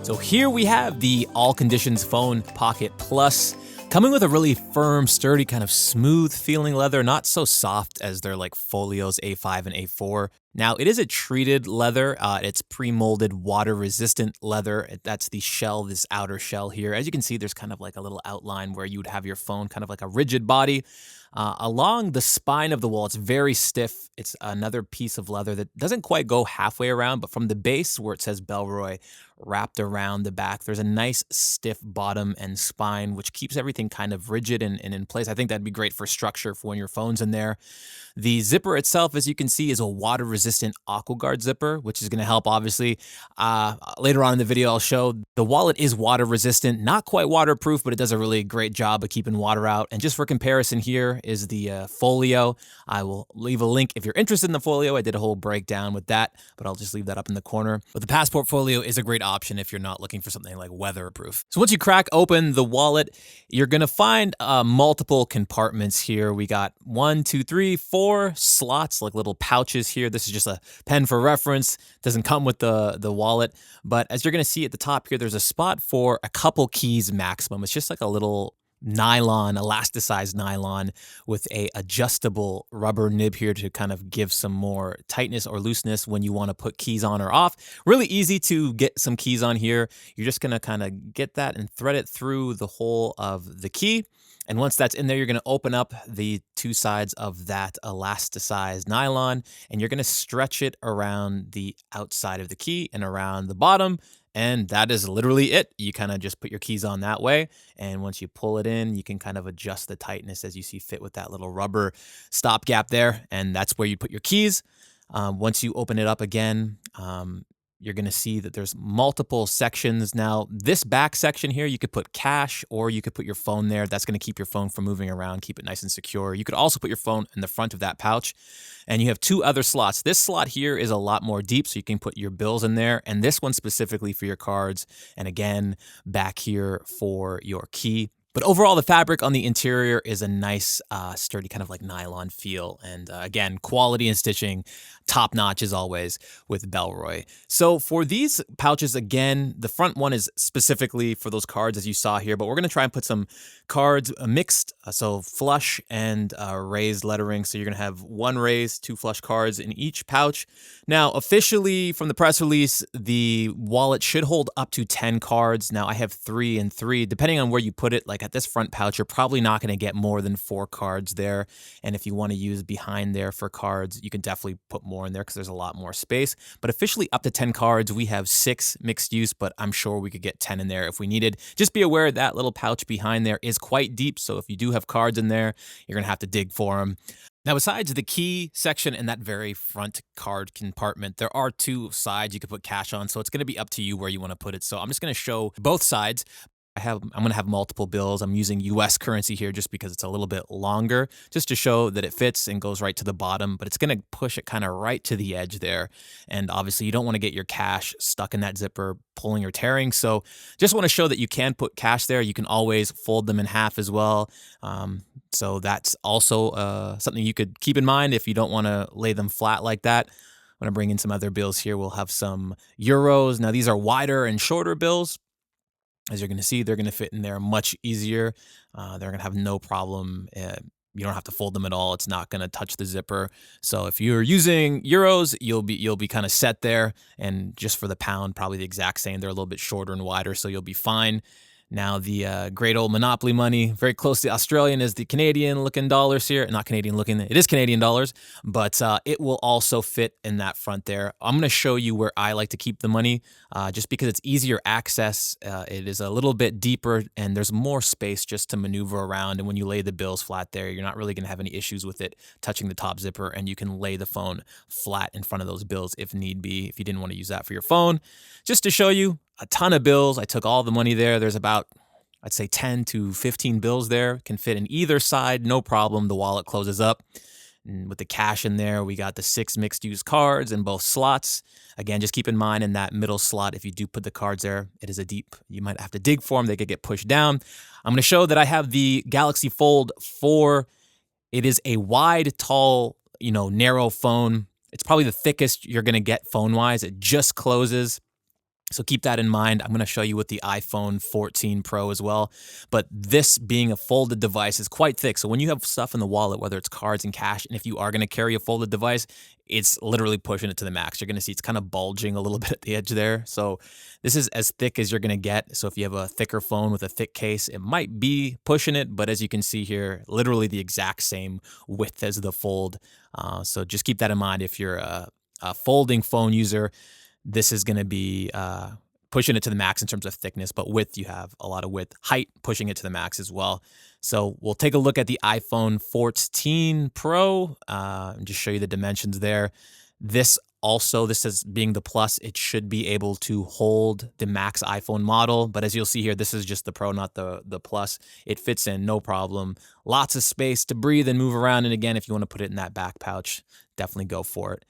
So here we have the All Conditions Phone Pocket Plus, coming with a really firm, sturdy, kind of smooth feeling leather, not so soft as their like Folios A5 and A4. Now, it is a treated leather. It's pre-molded, water-resistant leather. That's the shell, this outer shell here. As you can see, there's kind of like a little outline where you would have your phone, kind of like a rigid body. Along the spine of the wall, it's very stiff. It's another piece of leather that doesn't quite go halfway around, but from the base where it says Bellroy wrapped around the back, there's a nice stiff bottom and spine, which keeps everything kind of rigid and in place. I think that'd be great for structure for when your phone's in there. The zipper itself, as you can see, is a water-resistant AquaGuard zipper, which is going to help, obviously. Later on in the video, I'll show the wallet is water-resistant, not quite waterproof, but it does a really great job of keeping water out. And just for comparison, here is the Folio. I will leave a link if you're interested in the Folio. I did a whole breakdown with that, but I'll just leave that up in the corner. But the Passport Folio is a great option if you're not looking for something like weatherproof. So once you crack open the wallet, you're going to find multiple compartments here. We got 1, 2, 3, 4 slots, like little pouches here. This is just a pen for reference. Doesn't come with the wallet, but as you're going to see at the top here, there's a spot for a couple keys maximum. It's just like a little nylon, elasticized nylon with a adjustable rubber nib here to kind of give some more tightness or looseness when you want to put keys on or off. Really easy to get some keys on here. You're just going to kind of get that and thread it through the hole of the key. And once that's in there, you're going to open up the two sides of that elasticized nylon, and you're going to stretch it around the outside of the key and around the bottom. And that is literally it. You kind of just put your keys on that way. And once you pull it in, you can kind of adjust the tightness as you see fit with that little rubber stopgap there. And that's where you put your keys. Once you open it up again, you're going to see that there's multiple sections. Now, this back section here, you could put cash or you could put your phone there. That's going to keep your phone from moving around, keep it nice and secure. You could also put your phone in the front of that pouch. And you have two other slots. This slot here is a lot more deep, so you can put your bills in there. And this one specifically for your cards. And again, back here for your key. But overall, the fabric on the interior is a nice, sturdy kind of like nylon feel. And again, quality and stitching, top notch as always with Bellroy. So for these pouches, again, the front one is specifically for those cards as you saw here, but we're going to try and put some cards mixed, so flush and raised lettering. So you're going to have one raised, two flush cards in each pouch. Now, officially from the press release, the wallet should hold up to 10 cards. Now, I have 3 and 3, depending on where you put it. Like at this front pouch, you're probably not going to get more than 4 cards there. And if you want to use behind there for cards, you can definitely put more in there because there's a lot more space. But officially up to 10 cards, we have 6 mixed use, but I'm sure we could get 10 in there if we needed. Just be aware that little pouch behind there is quite deep. So if you do have cards in there, you're going to have to dig for them. Now, besides the key section and that very front card compartment, there are 2 sides you could put cash on. So it's going to be up to you where you want to put it. So I'm just going to show both sides. I'm going to have multiple bills. I'm using US currency here just because it's a little bit longer, just to show that it fits and goes right to the bottom, but it's going to push it kind of right to the edge there. And obviously you don't want to get your cash stuck in that zipper, pulling or tearing. So just want to show that you can put cash there. You can always fold them in half as well. So that's also something you could keep in mind if you don't want to lay them flat like that. I'm going to bring in some other bills here. We'll have some euros. Now these are wider and shorter bills. As you're going to see, they're going to fit in there much easier. They're going to have no problem. You don't have to fold them at all. It's not going to touch the zipper. So if you're using euros, you'll be kind of set there. And just for the pound, probably the exact same. They're a little bit shorter and wider, so you'll be fine. Now, the great old Monopoly money, very close to Australian, is the Canadian-looking dollars here. Not Canadian-looking, it is Canadian dollars, but it will also fit in that front there. I'm going to show you where I like to keep the money, just because it's easier access. It is a little bit deeper, and there's more space just to maneuver around. And when you lay the bills flat there, you're not really going to have any issues with it touching the top zipper, and you can lay the phone flat in front of those bills if need be, if you didn't want to use that for your phone. Just to show you, a ton of bills. I took all the money there. There's about, I'd say 10 to 15 bills there. Can fit in either side, no problem. The wallet closes up. And with the cash in there, we got the 6 mixed-use cards in both slots. Again, just keep in mind in that middle slot, if you do put the cards there, it is a deep, you might have to dig for them. They could get pushed down. I'm going to show that I have the Galaxy Fold 4. It is a wide, tall, narrow phone. It's probably the thickest you're going to get phone-wise. It just closes. So keep that in mind. I'm going to show you with the iPhone 14 Pro as well. But this being a folded device is quite thick. So when you have stuff in the wallet, whether it's cards and cash, and if you are going to carry a folded device, it's literally pushing it to the max. You're going to see it's kind of bulging a little bit at the edge there. So this is as thick as you're going to get. So if you have a thicker phone with a thick case, it might be pushing it. But as you can see here, literally the exact same width as the Fold. So just keep that in mind if you're a folding phone user. This is going to be pushing it to the max in terms of thickness, but width, you have a lot of width. Height, pushing it to the max as well. So we'll take a look at the iPhone 14 Pro and just show you the dimensions there. This is being the Plus, it should be able to hold the max iPhone model. But as you'll see here, this is just the Pro, not the Plus. It fits in, no problem. Lots of space to breathe and move around. And again, if you want to put it in that back pouch, definitely go for it.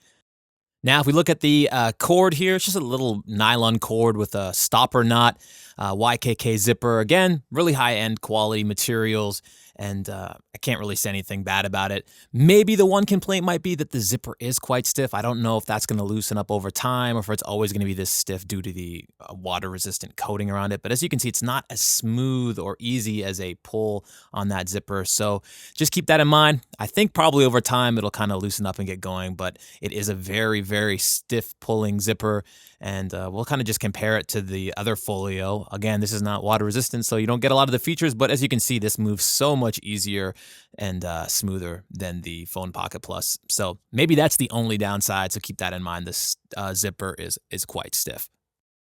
Now, if we look at the cord here, it's just a little nylon cord with a stopper knot, YKK zipper. Again, really high-end quality materials, and I can't really say anything bad about it. Maybe the one complaint might be that the zipper is quite stiff. I don't know if that's going to loosen up over time or if it's always going to be this stiff due to the water-resistant coating around it. But as you can see, it's not as smooth or easy as a pull on that zipper. So just keep that in mind. I think probably over time it'll kind of loosen up and get going, but it is a very, very stiff pulling zipper. And we'll kind of just compare it to the other Folio. Again, this is not water resistant, so you don't get a lot of the features, but as you can see, this moves so much easier and smoother than the Phone Pocket Plus. So maybe that's the only downside, so keep that in mind. This zipper is quite stiff.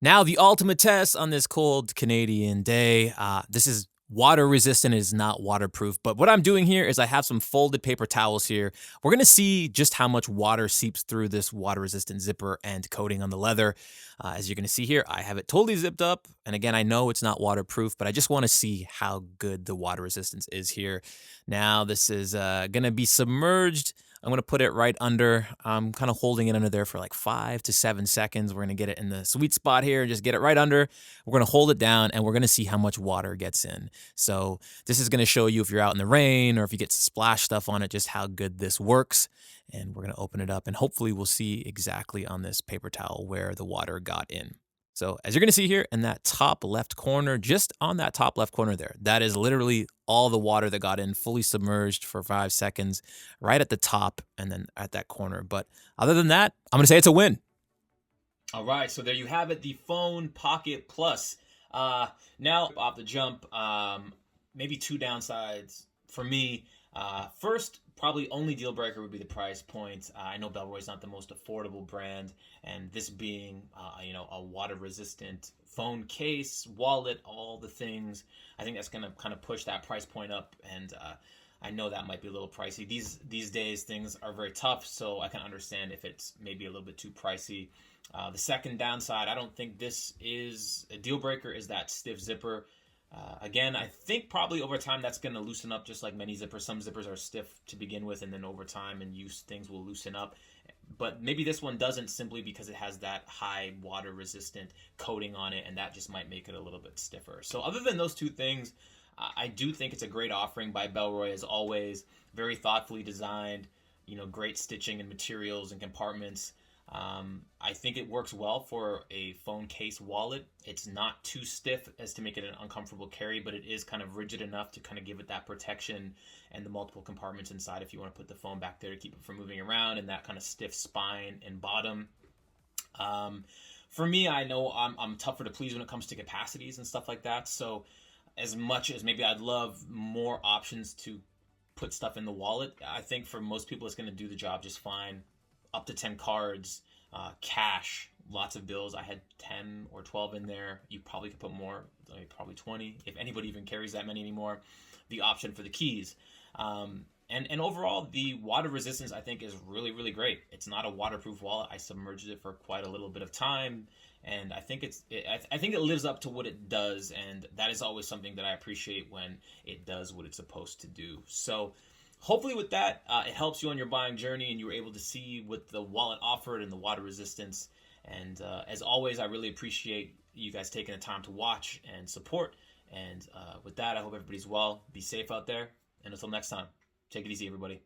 Now, the ultimate test on this cold Canadian day. This is water resistant, is not waterproof. But what I'm doing here is I have some folded paper towels here. We're going to see just how much water seeps through this water resistant zipper and coating on the leather. As you're going to see here, I have it totally zipped up. And again, I know it's not waterproof, but I just want to see how good the water resistance is here. Now, this is going to be submerged. I'm going to put it right under. I'm kind of holding it under there for like 5 to 7 seconds. We're going to get it in the sweet spot here. Just get it right under. We're going to hold it down, and we're going to see how much water gets in. So this is going to show you if you're out in the rain or if you get splash stuff on it, just how good this works. And we're going to open it up, and hopefully we'll see exactly on this paper towel where the water got in. So as you're going to see here in that top left corner, just on that top left corner there, that is literally all the water that got in, fully submerged for 5 seconds, right at the top and then at that corner. But other than that, I'm going to say it's a win. All right, so there you have it, the Phone Pocket Plus. Now, off the jump, maybe 2 downsides for me. First, probably only deal breaker would be the price point. I know Bellroy is not the most affordable brand, and this being, a water-resistant phone case, wallet, all the things, I think that's going to kind of push that price point up, and I know that might be a little pricey. These days, things are very tough, so I can understand if it's maybe a little bit too pricey. The second downside, I don't think this is a deal breaker, is that stiff zipper. Again, I think probably over time that's going to loosen up, just like many zippers. Some zippers are stiff to begin with, and then over time and use, things will loosen up. But maybe this one doesn't, simply because it has that high water resistant coating on it, and that just might make it a little bit stiffer. So other than those 2 things, I do think it's a great offering by Bellroy, as always. Very thoughtfully designed, great stitching and materials and compartments. I think it works well for a phone case wallet. It's not too stiff as to make it an uncomfortable carry, but it is kind of rigid enough to kind of give it that protection and the multiple compartments inside if you want to put the phone back there to keep it from moving around, and that kind of stiff spine and bottom. For me, I know I'm tougher to please when it comes to capacities and stuff like that. So as much as maybe I'd love more options to put stuff in the wallet, I think for most people it's going to do the job just fine. Up to 10 cards, cash, lots of bills. I had 10 or 12 in there. You probably could put more, like probably 20, if anybody even carries that many anymore. The option for the keys. And overall, the water resistance, I think, is really, really great. It's not a waterproof wallet. I submerged it for quite a little bit of time, and I think I think it lives up to what it does, and that is always something that I appreciate when it does what it's supposed to do. So hopefully with that, it helps you on your buying journey, and you were able to see what the wallet offered and the water resistance. And as always, I really appreciate you guys taking the time to watch and support. And with that, I hope everybody's well. Be safe out there. And until next time, take it easy, everybody.